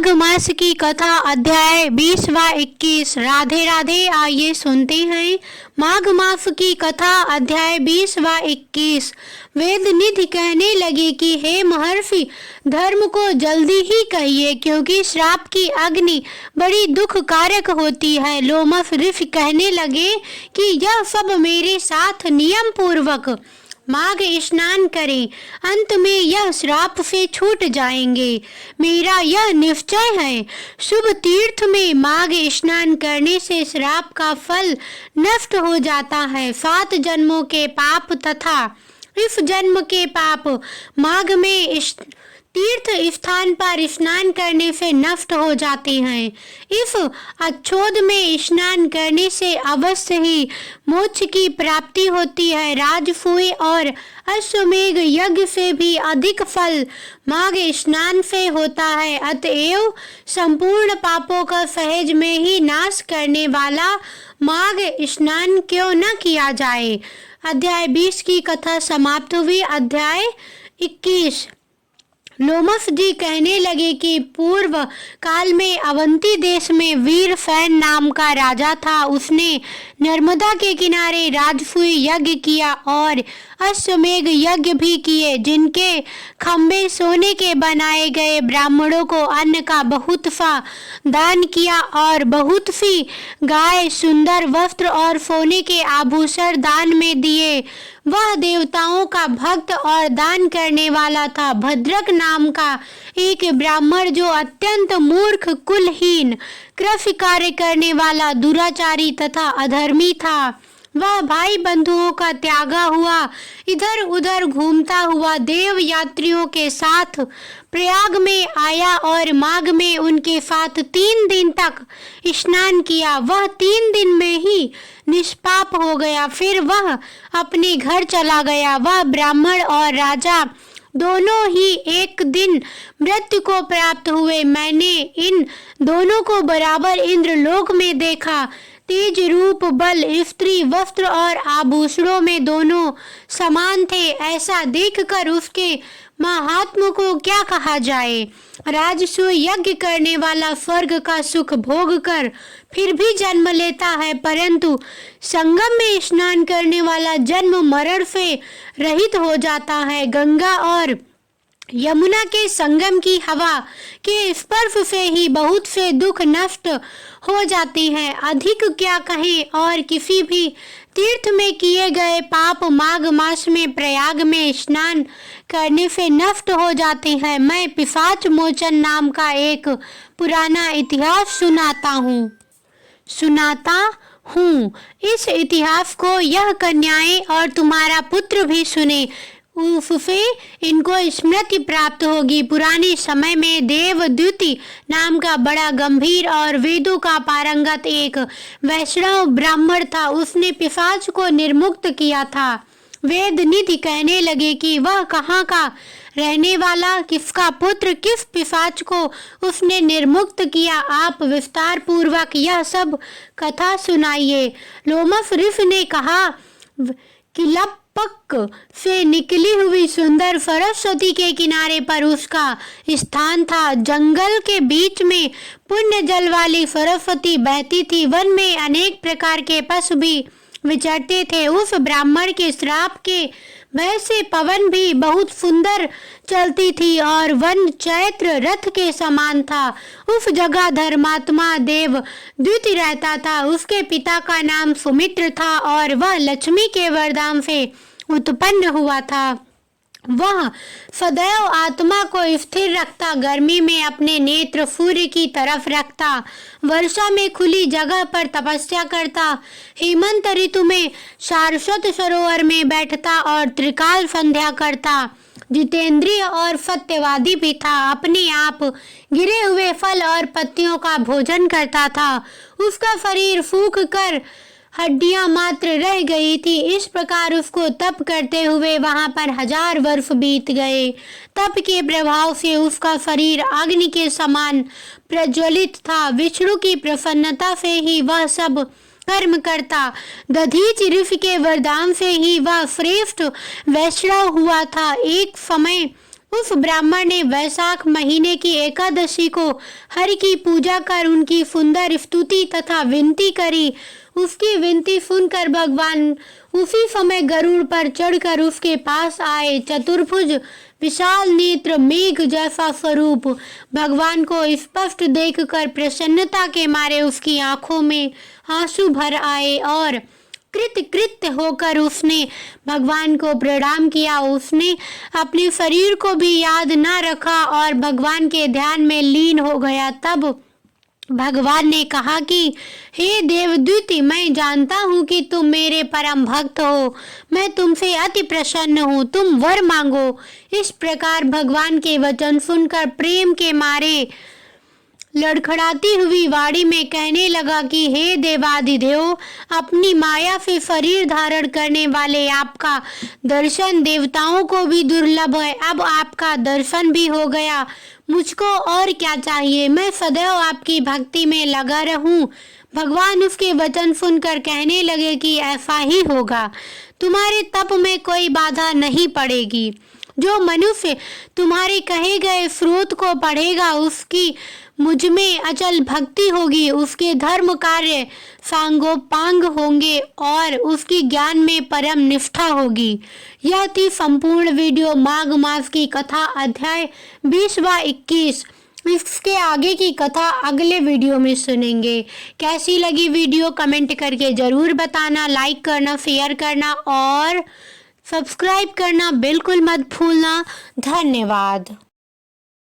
माघ मास की कथा अध्याय 20 व 21। राधे राधे। आइए सुनते हैं माघ मास की कथा अध्याय 20 व 21। वेद निधि कहने लगे कि हे महर्षि, धर्म को जल्दी ही कहिए, क्योंकि श्राप की अग्नि बड़ी दुख कारक होती है। लोमश ऋषि कहने लगे कि यह सब मेरे साथ नियम पूर्वक माघ स्नान करें, अंत में यह श्राप से छूट जाएंगे। मेरा यह निश्चय है, शुभ तीर्थ में माघ स्नान करने से श्राप का फल नष्ट हो जाता है। 7 जन्मों के पाप तथा इस जन्म के पाप माघ में तीर्थ स्थान पर स्नान करने से नष्ट हो जाते हैं। इस अच्छोद में स्नान करने से अवश्य ही मोक्ष की प्राप्ति होती है। राजसूय और अश्वमेघ यज्ञ से भी अधिक फल माघ स्नान से होता है। अतएव संपूर्ण पापों का सहज में ही नाश करने वाला माघ स्नान क्यों न किया जाए। अध्याय 20 की कथा समाप्त हुई। अध्याय 21। लोमश जी कहने लगे कि पूर्व काल में अवंती देश में वीरसेन नाम का राजा था। उसने नर्मदा के किनारे राजसूय यज्ञ किया और अश्वमेघ यज्ञ भी किए, जिनके खंबे सोने के बनाए गए। ब्राह्मणों को अन्न का बहुत सा दान किया और बहुत सी गाय, सुंदर वस्त्र और सोने के आभूषण दान में दिए। वह देवताओं का भक्त और दान करने वाला था। भद्रक नाम का एक ब्राह्मण, जो अत्यंत मूर्ख, कुलहीन, कृषि कार्य करने वाला, दुराचारी तथा अधर्मी था, वह भाई बंधुओं का त्यागा हुआ इधर उधर घूमता हुआ देव यात्रियों के साथ प्रयाग में आया और माघ में उनके साथ 3 दिन तक स्नान किया। वह 3 दिन में ही निष्पाप हो गया। फिर वह अपने घर चला गया। वह ब्राह्मण और राजा दोनों ही एक दिन मृत्यु को प्राप्त हुए। मैंने इन दोनों को बराबर इंद्रलोक में देखा। तेज, रूप, बल, स्त्री, वस्त्र और आभूषणों में दोनों समान थे। ऐसा देखकर उसके महात्मा को क्या कहा जाए। राजसूय यज्ञ करने वाला स्वर्ग का सुख भोग कर फिर भी जन्म लेता है, परंतु संगम में स्नान करने वाला जन्म मरण से रहित हो जाता है। गंगा और यमुना के संगम की हवा के स्पर्श से ही बहुत से दुख नष्ट हो जाते हैं। अधिक क्या कहें, और किसी भी तीर्थ में किए गए पाप माघ मास में प्रयाग में स्नान करने से नष्ट हो जाते हैं। मैं पिशाच मोचन नाम का एक पुराना इतिहास सुनाता हूँ। इस इतिहास को यह कन्याएं और तुम्हारा पुत्र भी सुने, उससे इनको स्मृति प्राप्त होगी। पुराने समय में देवद्युति नाम का बड़ा गंभीर और वेदों का पारंगत एक वैष्णव ब्राह्मण था। उसने पिशाच को निर्मुक्त किया था। वेद निधि कहने लगे कि वह कहाँ का रहने वाला, किसका पुत्र, किस पिशाच को उसने निर्मुक्त किया। आप विस्तार पूर्वक यह सब कथा सुनाइए। लोमश ऋषि ने कहा कि पक से निकली हुई सुंदर सरस्वती के किनारे पर उसका स्थान था। जंगल के बीच में पुण्य जल वाली सरस्वती बहती थी। वन में अनेक प्रकार के पशु भी विचरते थे। उस ब्राह्मण के श्राप के भय से पवन भी बहुत सुंदर चलती थी और वन चैत्र रथ के समान था। उस जगह धर्मात्मा देव द्युति रहता था। उसके पिता का नाम सुमित्र था और वह लक्ष्मी के वरदान से उत्पन्न हुआ था। वह सदैव आत्मा को स्थिर रखता, गर्मी में अपने नेत्र सूर्य की तरफ रखता, वर्षा में खुली जगह पर तपस्या करता, हेमंत ऋतु में सारस्वत सरोवर में बैठता और त्रिकाल संध्या करता। जितेंद्रिय और सत्यवादी भी था। अपने आप गिरे हुए फल और पत्तियों का भोजन करता था। उसका शरीर सूख कर हड्डियां मात्र रह गई थी। इस प्रकार उसको तप करते हुए वहां पर 1000 वर्ष बीत गए। तप के प्रभाव से उसका शरीर अग्नि के समान प्रज्वलित था। विष्णु की प्रसन्नता से ही वह सब कर्म करता। दधीच ऋषि के वरदान से ही वह श्रेष्ठ वैष्णव हुआ था। एक समय उस ब्राह्मण ने वैशाख महीने की एकादशी को हरि की पूजा कर उनकी सुंदर स्तुति तथा विनती करी। उसकी विनती सुनकर भगवान उसी समय गरुड़ पर चढ़कर उसके पास आए। चतुर्भुज विशाल नेत्र मेघ जैसा स्वरूप भगवान को स्पष्ट देखकर प्रसन्नता के मारे उसकी आंखों में आंसू भर आए और कृत होकर उसने भगवान को प्रणाम किया। उसने अपने शरीर को भी याद न रखा और भगवान के ध्यान में लीन हो गया। तब भगवान ने कहा कि हे देवदूत, मैं जानता हूँ कि तुम मेरे परम भक्त हो। मैं तुमसे अति प्रसन्न हूँ, तुम वर मांगो। इस प्रकार भगवान के वचन सुनकर प्रेम के मारे लड़खड़ाती हुई वाणी में कहने लगा कि हे देवाधिदेव, अपनी माया से शरीर धारण करने वाले आपका दर्शन देवताओं को भी दुर्लभ है। अब आपका दर्शन भी हो गया, मुझको और क्या चाहिए? मैं सदैव आपकी भक्ति में लगा रहूं। भगवान उसके वचन सुनकर कहने लगे कि ऐसा ही होगा, तुम्हारे तप में कोई बाधा नहीं पड़ेगी। जो मनुष्य तुम्हारे कहे गए स्रोत को पढ़ेगा, उसकी मुझ में अचल भक्ति होगी, उसके धर्म कार्य सांगोपांग होंगे और उसकी ज्ञान में परम निष्ठा होगी। यह थी संपूर्ण वीडियो माघ मास की कथा अध्याय 20 व 21। इसके आगे की कथा अगले वीडियो में सुनेंगे। कैसी लगी वीडियो कमेंट करके जरूर बताना, लाइक करना, शेयर करना और सब्सक्राइब करना बिल्कुल मत भूलना। धन्यवाद।